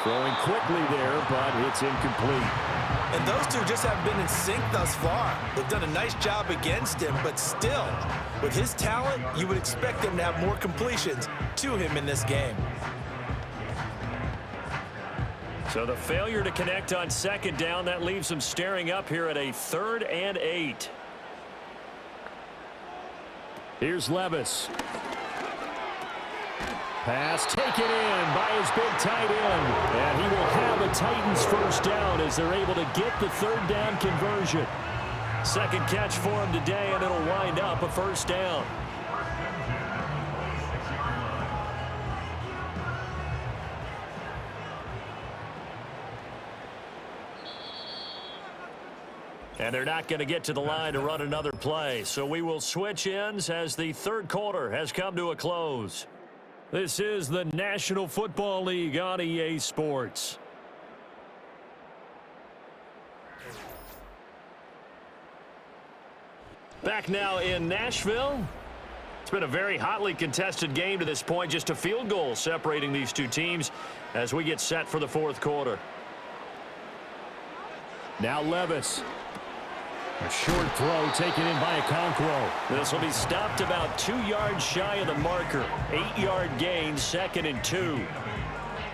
Throwing quickly there, but it's incomplete. And those two just haven't been in sync thus far. They've done a nice job against him, but still, with his talent, you would expect them to have more completions to him in this game. So the failure to connect on 2nd down, that leaves them staring up here at a 3rd and 8. Here's Levis. Pass taken in by his big tight end. And he will have a Titans 1st down as they're able to get the 3rd down conversion. Second catch for him today, and it'll wind up a first down. And they're not going to get to the line to run another play. So we will switch ends as the third quarter has come to a close. This is the National Football League on EA Sports. Back now in Nashville. It's been a very hotly contested game to this point. Just a field goal separating these two teams as we get set for the fourth quarter. Now Levis. A short throw taken in by Okonkwo. This will be stopped about 2 yards shy of the marker. 8-yard gain, 2nd and 2.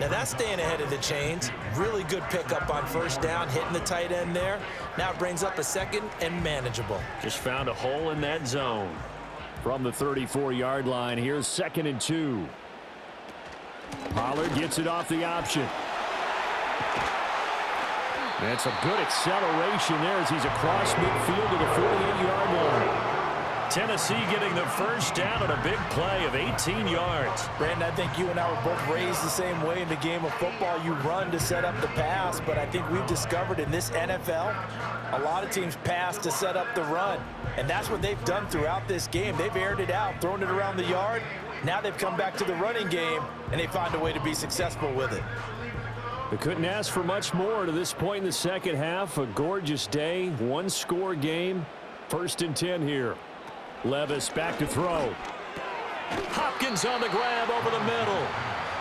Now that's staying ahead of the chains. Really good pickup on first down, hitting the tight end there. Now it brings up a 2nd and manageable. Just found a hole in that zone. From the 34-yard line, here's 2nd and 2. Pollard gets it off the option. That's a good acceleration there as he's across midfield to the 48-yard line. Tennessee getting the first down on a big play of 18 yards. Brandon, I think you and I were both raised the same way in the game of football. You run to set up the pass, but I think we've discovered in this NFL, a lot of teams pass to set up the run. And that's what they've done throughout this game. They've aired it out, thrown it around the yard. Now they've come back to the running game, and they find a way to be successful with it. They couldn't ask for much more to this point in the second half. A gorgeous day, one-score game. 1st and 10 here. Levis back to throw. Hopkins on the grab over the middle.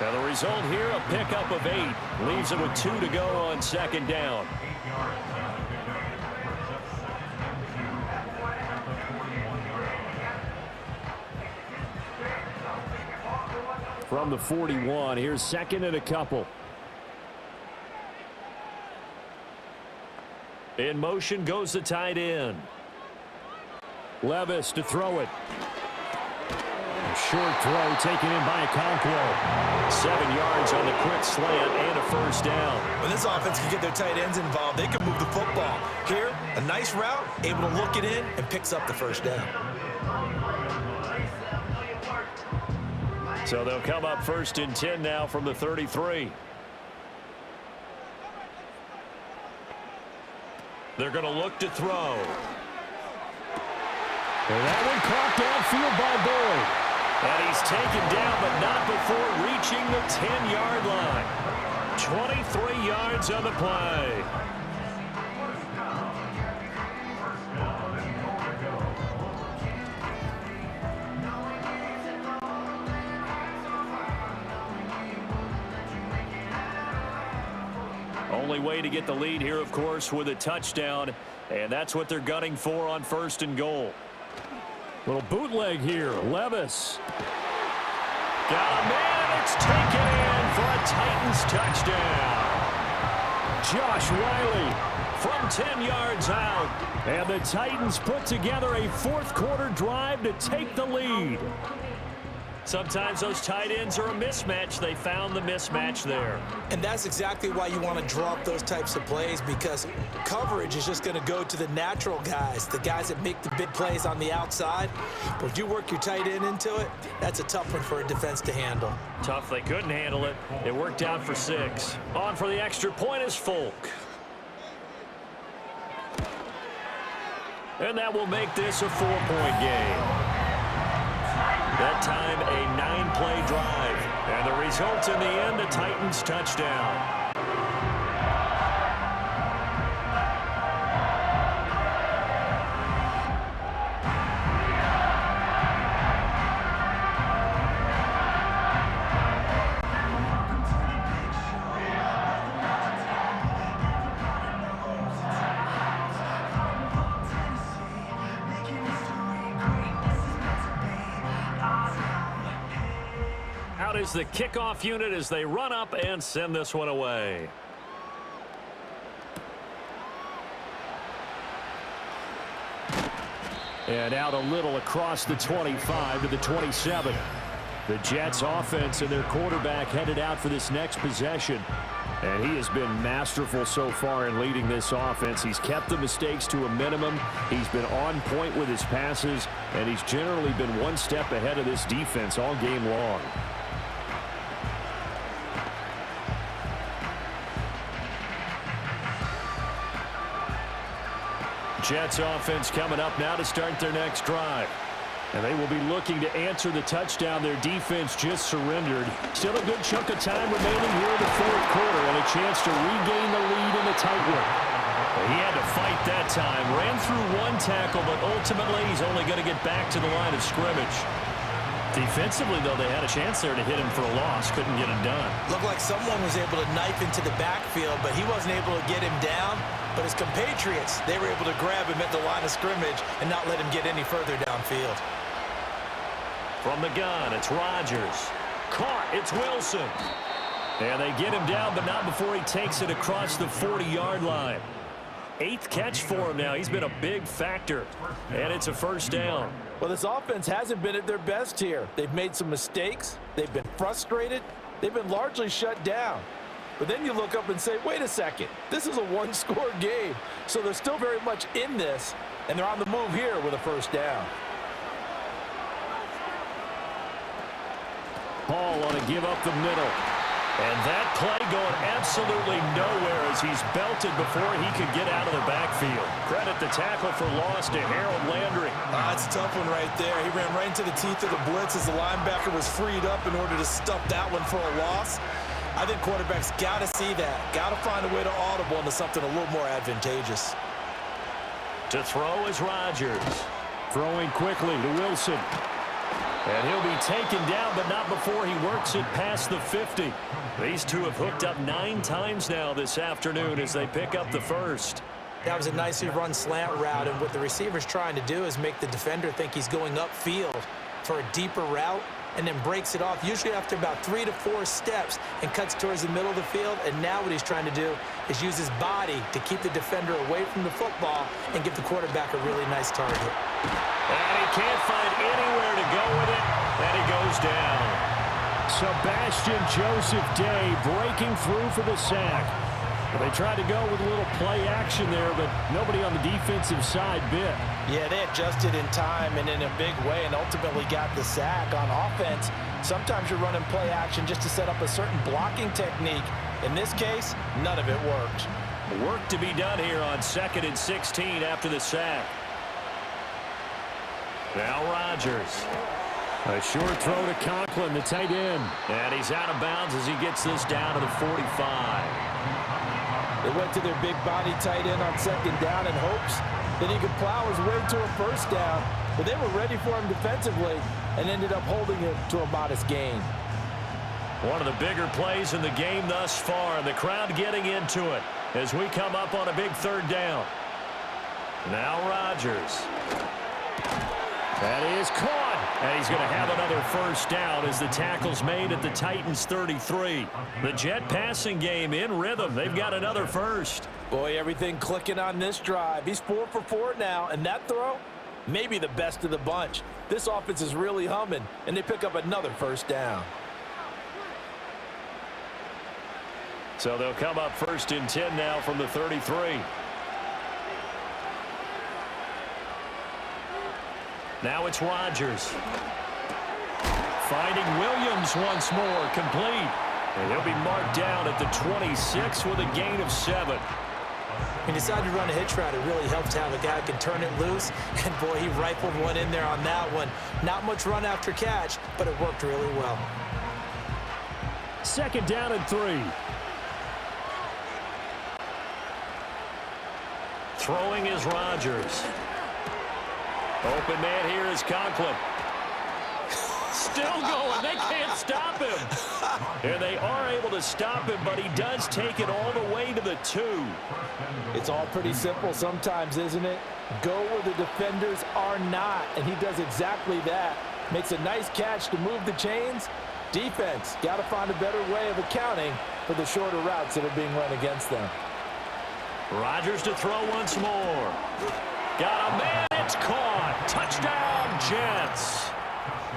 Now the result here, a pickup of 8. Leaves it with 2 to go on 2nd down. From the 41, here's 2nd and a couple. In motion goes the tight end. Levis to throw it. A short throw taken in by Okonkwo. 7 yards on the quick slant and a first down. When this offense can get their tight ends involved, they can move the football. Here, a nice route, able to look it in, and picks up the first down. So they'll come up 1st and 10 now from the 33. They're going to look to throw. And that one caught downfield by Boyd. And he's taken down, but not before reaching the 10-yard line. 23 yards on the play. Only way to get the lead here, of course, with a touchdown. And that's what they're gunning for on 1st and goal. Little bootleg here. Levis. Got a man. It's taken in for a Titans touchdown. Josh Wiley from 10 yards out. And the Titans put together a fourth-quarter drive to take the lead. Sometimes those tight ends are a mismatch. They found the mismatch there. And that's exactly why you want to draw up those types of plays, because coverage is just going to go to the natural guys, the guys that make the big plays on the outside. But if you work your tight end into it, that's a tough one for a defense to handle. Tough. They couldn't handle it. It worked out for 6. On for the extra point is Folk. And that will make this a 4-point game. That time, a 9-play drive. And the result in the end, a Titans touchdown. Is the kickoff unit as they run up and send this one away. And out a little across the 25 to the 27. The Jets offense and their quarterback headed out for this next possession. And he has been masterful so far in leading this offense. He's kept the mistakes to a minimum. He's been on point with his passes, and he's generally been one step ahead of this defense all game long. Jets offense coming up now to start their next drive. And they will be looking to answer the touchdown their defense just surrendered. Still a good chunk of time remaining here in the fourth quarter and a chance to regain the lead in a tight one. He had to fight that time. Ran through one tackle, but ultimately he's only going to get back to the line of scrimmage. Defensively, though, they had a chance there to hit him for a loss. Couldn't get it done. Looked like someone was able to knife into the backfield, but he wasn't able to get him down. But his compatriots, they were able to grab him at the line of scrimmage and not let him get any further downfield. From the gun, it's Rodgers. Caught, it's Wilson. And they get him down, but not before he takes it across the 40-yard line. 8th catch for him now. He's been a big factor. And it's a first down. Well, this offense hasn't been at their best here. They've made some mistakes. They've been frustrated. They've been largely shut down. But then you look up and say, wait a second, this is a one-score game. So they're still very much in this, and they're on the move here with a first down. Hall on a give up the middle. And that play going absolutely nowhere as he's belted before he could get out of the backfield. Credit the tackle for loss to Harold Landry. That's a tough one right there. He ran right into the teeth of the blitz as the linebacker was freed up in order to stuff that one for a loss. I think quarterbacks got to see that. Got to find a way to audible into something a little more advantageous. To throw is Rodgers. Throwing quickly to Wilson. And he'll be taken down, but not before he works it past the 50. These two have hooked up 9 times now this afternoon as they pick up the first. That was a nicely run slant route, and what the receiver's trying to do is make the defender think he's going upfield for a deeper route, and then breaks it off, usually after about 3 to 4 steps, and cuts towards the middle of the field. And now what he's trying to do is use his body to keep the defender away from the football and give the quarterback a really nice target. And he can't find anywhere to go with it, and he goes down. Sebastian Joseph Day breaking through for the sack. They tried to go with a little play action there, but nobody on the defensive side bit. Yeah, they adjusted in time and in a big way and ultimately got the sack. On offense, sometimes you're running play action just to set up a certain blocking technique. In this case, none of it worked. Work to be done here on 2nd and 16 after the sack. Now Rodgers. A short throw to Conklin, the tight end. And he's out of bounds as he gets this down to the 45. They went to their big body tight end on 2nd down in hopes that he could plow his way to a first down. But they were ready for him defensively and ended up holding him to a modest gain. One of the bigger plays in the game thus far, and the crowd getting into it as we come up on a big 3rd down. Now Rodgers. That is caught, and he's going to have another first down as the tackle's made at the Titans' 33. The Jet passing game in rhythm. They've got another first. Boy, everything clicking on this drive. He's 4 for 4 now, and that throw, maybe the best of the bunch. This offense is really humming, and they pick up another first down. So they'll come up 1st and 10 now from the 33. Now it's Rodgers. Finding Williams once more, complete. And he'll be marked down at the 26 with a gain of 7. He decided to run a hitch route. It really helped to have a guy who can turn it loose. And, boy, he rifled one in there on that one. Not much run after catch, but it worked really well. 2nd down and 3. Throwing is Rodgers. Open man here is Conklin. Still going. They can't stop him. And they are able to stop him, but he does take it all the way to the 2. It's all pretty simple sometimes, isn't it? Go where the defenders are not, and he does exactly that. Makes a nice catch to move the chains. Defense, got to find a better way of accounting for the shorter routes that are being run against them. Rodgers to throw once more. Got a man, it's caught. Touchdown, Jets.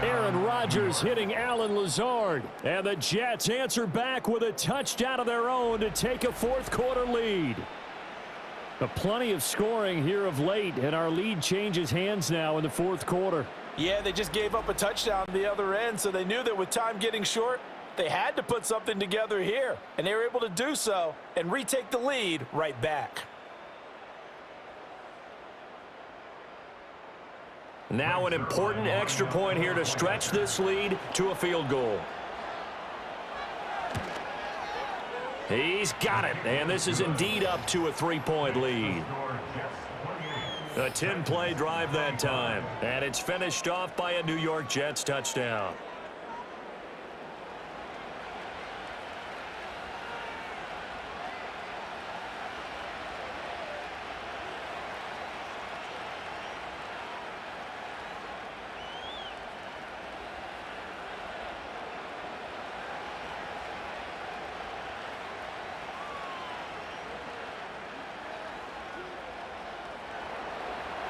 Aaron Rodgers hitting Allen Lazard. And the Jets answer back with a touchdown of their own to take a fourth-quarter lead. Plenty of scoring here of late, and our lead changes hands now in the fourth quarter. Yeah, they just gave up a touchdown on the other end, so they knew that with time getting short, they had to put something together here, and they were able to do so and retake the lead right back. Now an important extra point here to stretch this lead to a field goal. He's got it, and this is indeed up to a 3-point lead. A 10-play drive that time, and it's finished off by a New York Jets touchdown.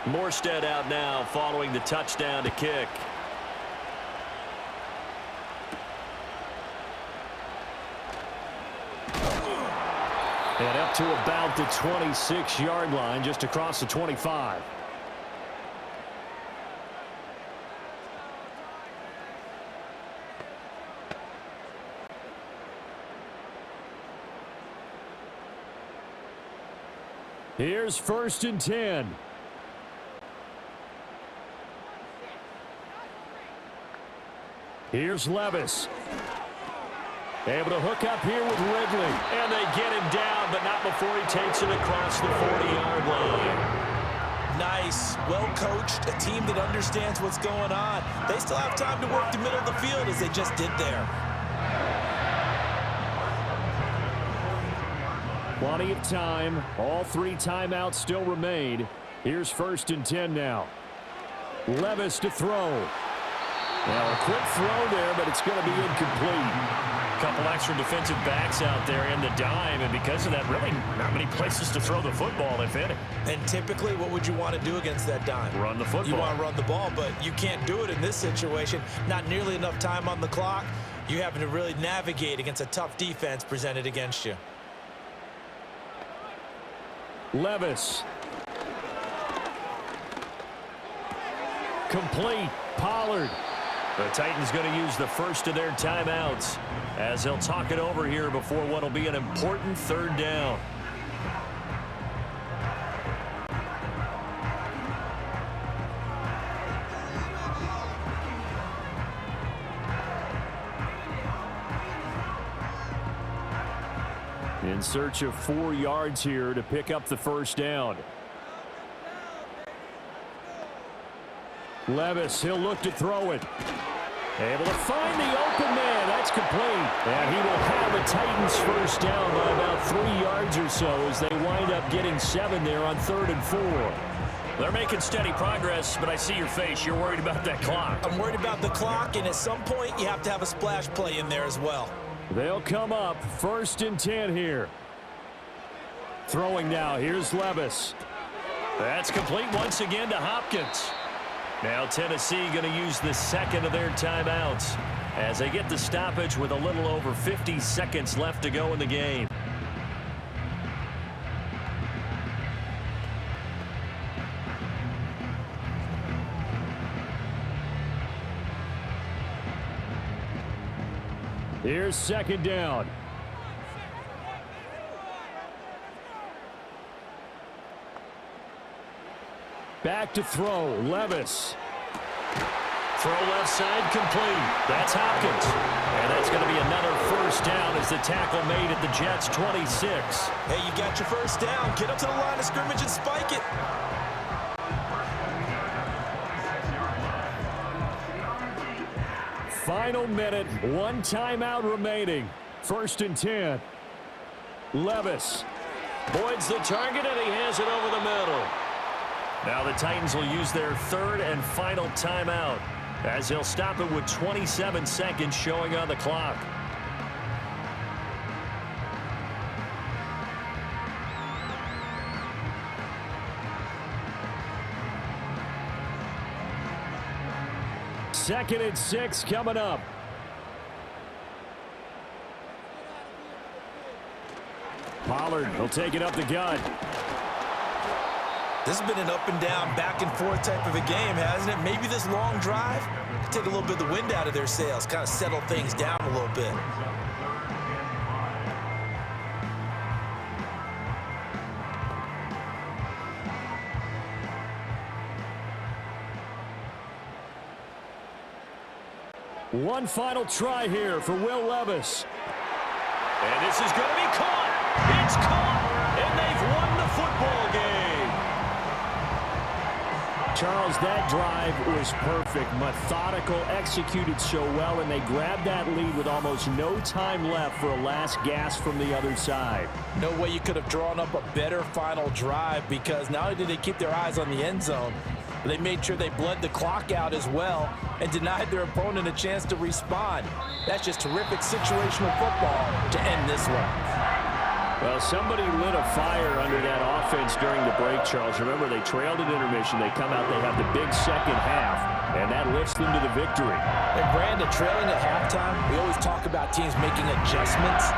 Morstead out now following the touchdown to kick. And up to about the 26-yard line, just across the 25. Here's 1st and 10. Here's Levis. Able to hook up here with Ridley. And they get him down, but not before he takes it across the 40-yard line. Nice, well-coached, a team that understands what's going on. They still have time to work the middle of the field as they just did there. Plenty of time. All 3 timeouts still remain. Here's 1st and 10 now. Levis to throw. Now a quick throw there, but it's going to be incomplete. A couple extra defensive backs out there in the dime, and because of that, really not many places to throw the football, if any. And typically, what would you want to do against that dime? Run the football. You want to run the ball, but you can't do it in this situation. Not nearly enough time on the clock. You having to really navigate against a tough defense presented against you. Levis. Complete. Pollard. The Titans going to use the first of their timeouts as they'll talk it over here before what will be an important 3rd down. In search of 4 yards here to pick up the 1st down. Levis, he'll look to throw it. Able to find the open man. That's complete. And he will have the Titans 1st down by about 3 yards or so as they wind up getting 7 there on 3rd and 4. They're making steady progress, but I see your face. You're worried about that clock. I'm worried about the clock, and at some point, you have to have a splash play in there as well. They'll come up 1st and 10 here. Throwing now. Here's Levis. That's complete once again to Hopkins. Now Tennessee going to use the 2nd of their timeouts as they get the stoppage with a little over 50 seconds left to go in the game. Here's 2nd down. Back to throw. Levis. Throw left side complete. That's Hopkins. And that's going to be another 1st down as the tackle made at the Jets' 26. Hey, you got your 1st down. Get up to the line of scrimmage and spike it. Final minute. 1 timeout remaining. 1st and 10. Levis. Boyd's the target, and he has it over the middle. Now the Titans will use their 3rd and final timeout as they'll stop it with 27 seconds showing on the clock. 2nd and 6 coming up. Pollard will take it up the gut. This has been an up and down, back and forth type of a game, hasn't it? Maybe this long drive could take a little bit of the wind out of their sails, kind of settle things down a little bit. One final try here for Will Levis. And this is going to be caught. It's caught, and they've won the football game. Charles, that drive was perfect, methodical, executed so well, and they grabbed that lead with almost no time left for a last gasp from the other side. No way you could have drawn up a better final drive, because not only did they keep their eyes on the end zone, but they made sure they bled the clock out as well and denied their opponent a chance to respond. That's just terrific situational football to end this one. Well, somebody lit a fire under that offense during the break, Charles. Remember, they trailed at intermission. They come out, they have the big second half, and that lifts them to the victory. And Brandon, trailing at halftime, we always talk about teams making adjustments.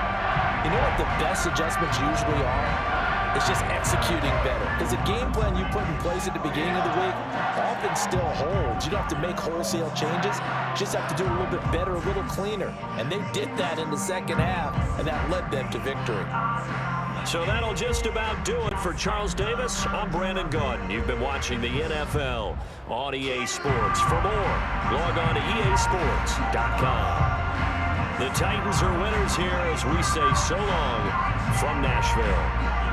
You know what the best adjustments usually are? It's just executing better. Because the game plan you put in place at the beginning of the week often still holds. You don't have to make wholesale changes. You just have to do it a little bit better, a little cleaner. And they did that in the second half, and that led them to victory. So that'll just about do it for Charles Davis. I'm Brandon Gaudin. You've been watching the NFL on EA Sports. For more, log on to easports.com. The Titans are winners here as we say so long from Nashville.